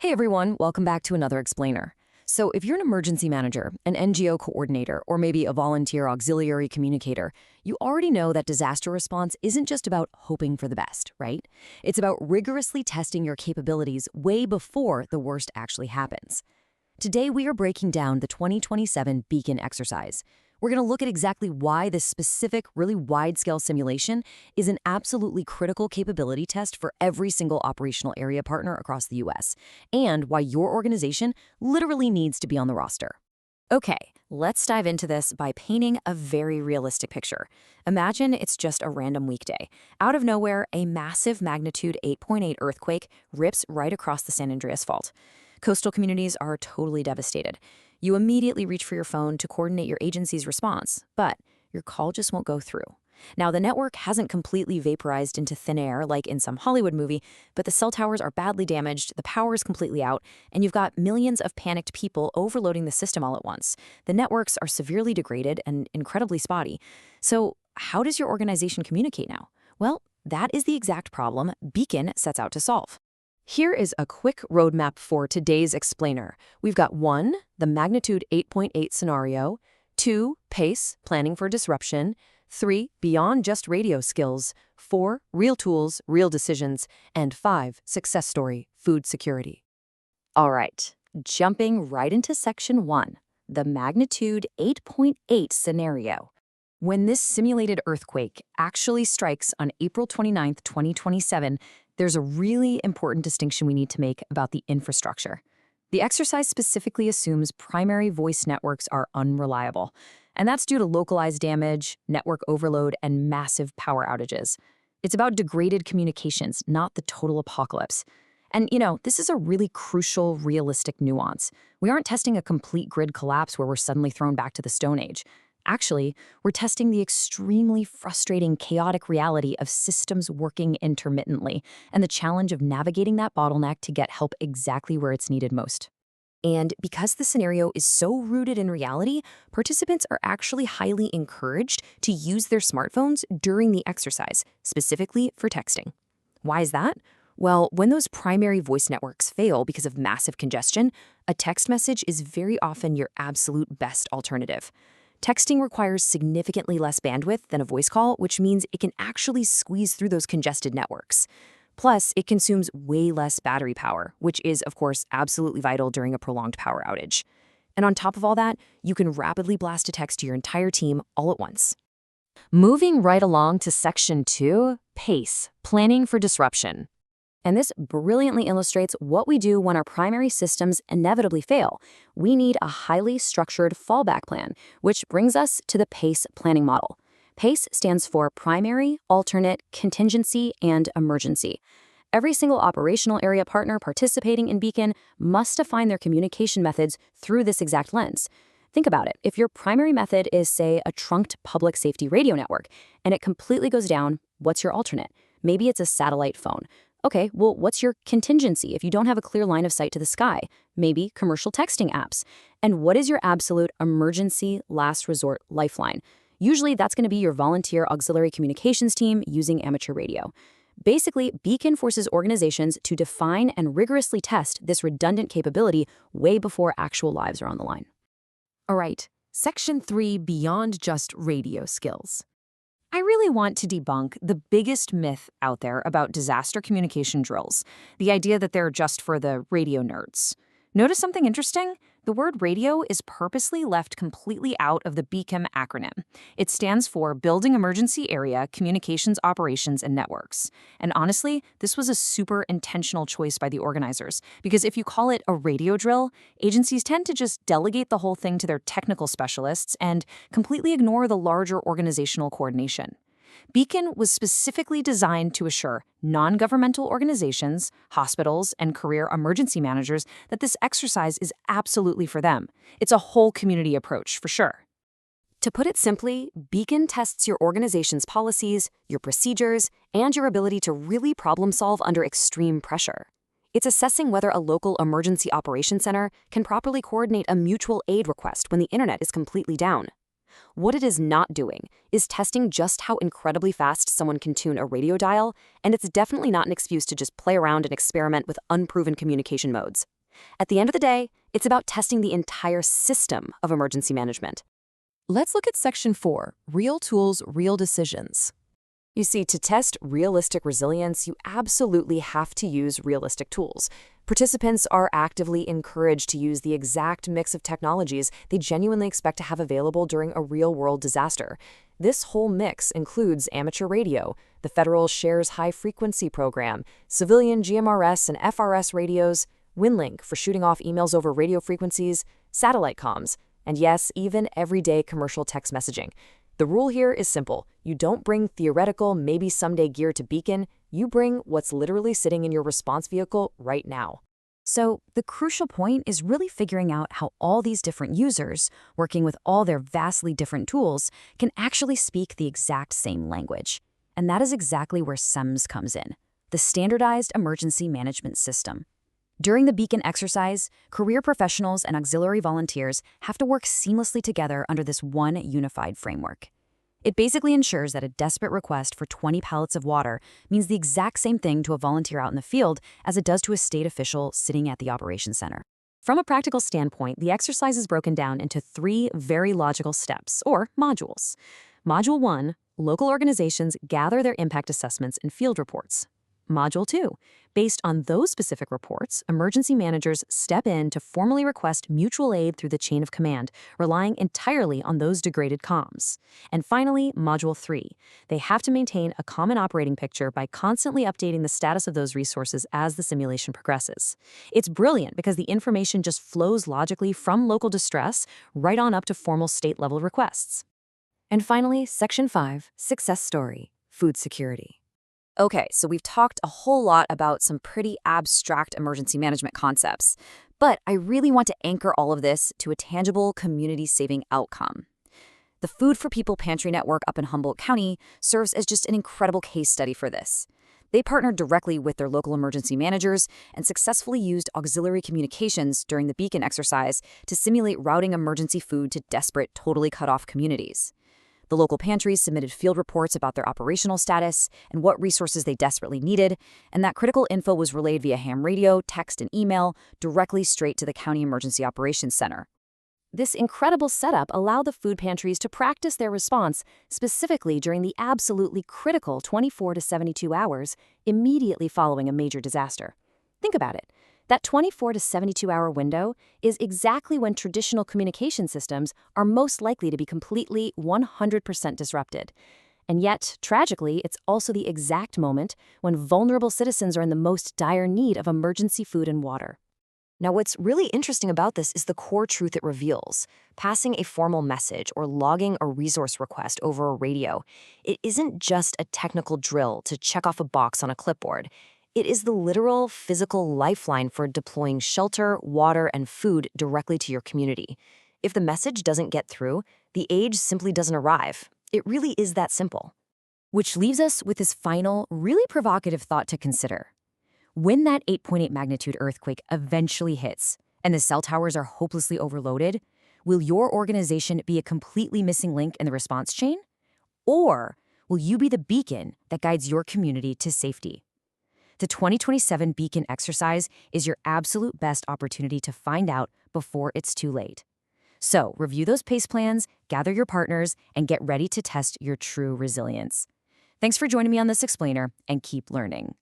Hey everyone, welcome back to another explainer. So if you're an emergency manager, an NGO coordinator, or maybe a volunteer auxiliary communicator, you already know that disaster response isn't just about hoping for the best, right? It's about rigorously testing your capabilities way before the worst actually happens. Today we are breaking down the 2027 Beacon exercise. We're going to look at exactly why this specific, really wide-scale simulation is an absolutely critical capability test for every single operational area partner across the U.S., and why your organization literally needs to be on the roster. Okay, let's dive into this by painting a very realistic picture. Imagine it's just a random weekday. Out of nowhere, a massive magnitude 8.8 earthquake rips right across the San Andreas Fault. Coastal communities are totally devastated. You immediately reach for your phone to coordinate your agency's response, but your call just won't go through. Now, the network hasn't completely vaporized into thin air like in some Hollywood movie, but the cell towers are badly damaged, the power is completely out, and you've got millions of panicked people overloading the system all at once. The networks are severely degraded and incredibly spotty. So, how does your organization communicate now? Well, that is the exact problem Beacon sets out to solve. Here is a quick roadmap for today's explainer. We've got 1, the magnitude 8.8 scenario, 2, PACE, planning for disruption, 3, beyond just radio skills, 4, real tools, real decisions, and 5, success story, food security. All right, jumping right into section 1, the magnitude 8.8 scenario. When this simulated earthquake actually strikes on April 29, 2027, there's a really important distinction we need to make about the infrastructure. The exercise specifically assumes primary voice networks are unreliable, and that's due to localized damage, network overload, and massive power outages. It's about degraded communications, not the total apocalypse. And, this is a really crucial, realistic nuance. We aren't testing a complete grid collapse where we're suddenly thrown back to the Stone Age. Actually, we're testing the extremely frustrating, chaotic reality of systems working intermittently and the challenge of navigating that bottleneck to get help exactly where it's needed most. And because the scenario is so rooted in reality, participants are actually highly encouraged to use their smartphones during the exercise, specifically for texting. Why is that? Well, when those primary voice networks fail because of massive congestion, a text message is very often your absolute best alternative. Texting requires significantly less bandwidth than a voice call, which means it can actually squeeze through those congested networks. Plus, it consumes way less battery power, which is, of course, absolutely vital during a prolonged power outage. And on top of all that, you can rapidly blast a text to your entire team all at once. Moving right along to section 2, PACE, planning for disruption. And this brilliantly illustrates what we do when our primary systems inevitably fail. We need a highly structured fallback plan, which brings us to the PACE planning model. PACE stands for Primary, Alternate, Contingency, and Emergency. Every single operational area partner participating in Beacon must define their communication methods through this exact lens. Think about it. If your primary method is, say, a trunked public safety radio network, and it completely goes down, what's your alternate? Maybe it's a satellite phone. Okay, well, what's your contingency if you don't have a clear line of sight to the sky? Maybe commercial texting apps. And what is your absolute emergency last resort lifeline? Usually that's going to be your volunteer auxiliary communications team using amateur radio. Basically, Beacon forces organizations to define and rigorously test this redundant capability way before actual lives are on the line. All right, section 3, beyond just radio skills. I really want to debunk the biggest myth out there about disaster communication drills, the idea that they're just for the radio nerds. Notice something interesting? The word radio is purposely left completely out of the BEACOM acronym. It stands for Building Emergency Area Communications Operations and Networks. And honestly, this was a super intentional choice by the organizers, because if you call it a radio drill, agencies tend to just delegate the whole thing to their technical specialists and completely ignore the larger organizational coordination. Beacon was specifically designed to assure non-governmental organizations, hospitals, and career emergency managers that this exercise is absolutely for them. It's a whole community approach, for sure. To put it simply, Beacon tests your organization's policies, your procedures, and your ability to really problem-solve under extreme pressure. It's assessing whether a local emergency operations center can properly coordinate a mutual aid request when the internet is completely down. What it is not doing is testing just how incredibly fast someone can tune a radio dial, and it's definitely not an excuse to just play around and experiment with unproven communication modes. At the end of the day, it's about testing the entire system of emergency management. Let's look at Section 4, Real Tools, Real Decisions. You see, to test realistic resilience, you absolutely have to use realistic tools. Participants are actively encouraged to use the exact mix of technologies they genuinely expect to have available during a real-world disaster. This whole mix includes amateur radio, the Federal Shares High Frequency Program, civilian GMRS and FRS radios, WinLink for shooting off emails over radio frequencies, satellite comms, and yes, even everyday commercial text messaging. The rule here is simple. You don't bring theoretical, maybe someday gear to beacon. You bring what's literally sitting in your response vehicle right now. So the crucial point is really figuring out how all these different users, working with all their vastly different tools, can actually speak the exact same language. And that is exactly where SEMS comes in, the Standardized Emergency Management System. During the beacon exercise, career professionals and auxiliary volunteers have to work seamlessly together under this one unified framework. It basically ensures that a desperate request for 20 pallets of water means the exact same thing to a volunteer out in the field as it does to a state official sitting at the operations center. From a practical standpoint, the exercise is broken down into 3 very logical steps, or modules. Module 1, local organizations gather their impact assessments and field reports. Module 2, based on those specific reports, emergency managers step in to formally request mutual aid through the chain of command, relying entirely on those degraded comms. And finally, Module 3, they have to maintain a common operating picture by constantly updating the status of those resources as the simulation progresses. It's brilliant because the information just flows logically from local distress right on up to formal state-level requests. And finally, Section 5, Success Story, Food Security. Okay, so we've talked a whole lot about some pretty abstract emergency management concepts, but I really want to anchor all of this to a tangible community-saving outcome. The Food for People Pantry Network up in Humboldt County serves as just an incredible case study for this. They partnered directly with their local emergency managers and successfully used auxiliary communications during the beacon exercise to simulate routing emergency food to desperate, totally cut-off communities. The local pantries submitted field reports about their operational status and what resources they desperately needed, and that critical info was relayed via ham radio, text, and email directly straight to the County Emergency Operations Center. This incredible setup allowed the food pantries to practice their response specifically during the absolutely critical 24 to 72 hours immediately following a major disaster. Think about it. That 24 to 72-hour window is exactly when traditional communication systems are most likely to be completely 100% disrupted. And yet, tragically, it's also the exact moment when vulnerable citizens are in the most dire need of emergency food and water. Now, what's really interesting about this is the core truth it reveals. Passing a formal message or logging a resource request over a radio, it isn't just a technical drill to check off a box on a clipboard. It is the literal, physical lifeline for deploying shelter, water, and food directly to your community. If the message doesn't get through, the aid simply doesn't arrive. It really is that simple. Which leaves us with this final, really provocative thought to consider. When that 8.8 magnitude earthquake eventually hits, and the cell towers are hopelessly overloaded, will your organization be a completely missing link in the response chain? Or will you be the beacon that guides your community to safety? The 2027 Beacon exercise is your absolute best opportunity to find out before it's too late. So review those PACE plans, gather your partners, and get ready to test your true resilience. Thanks for joining me on this explainer, and keep learning.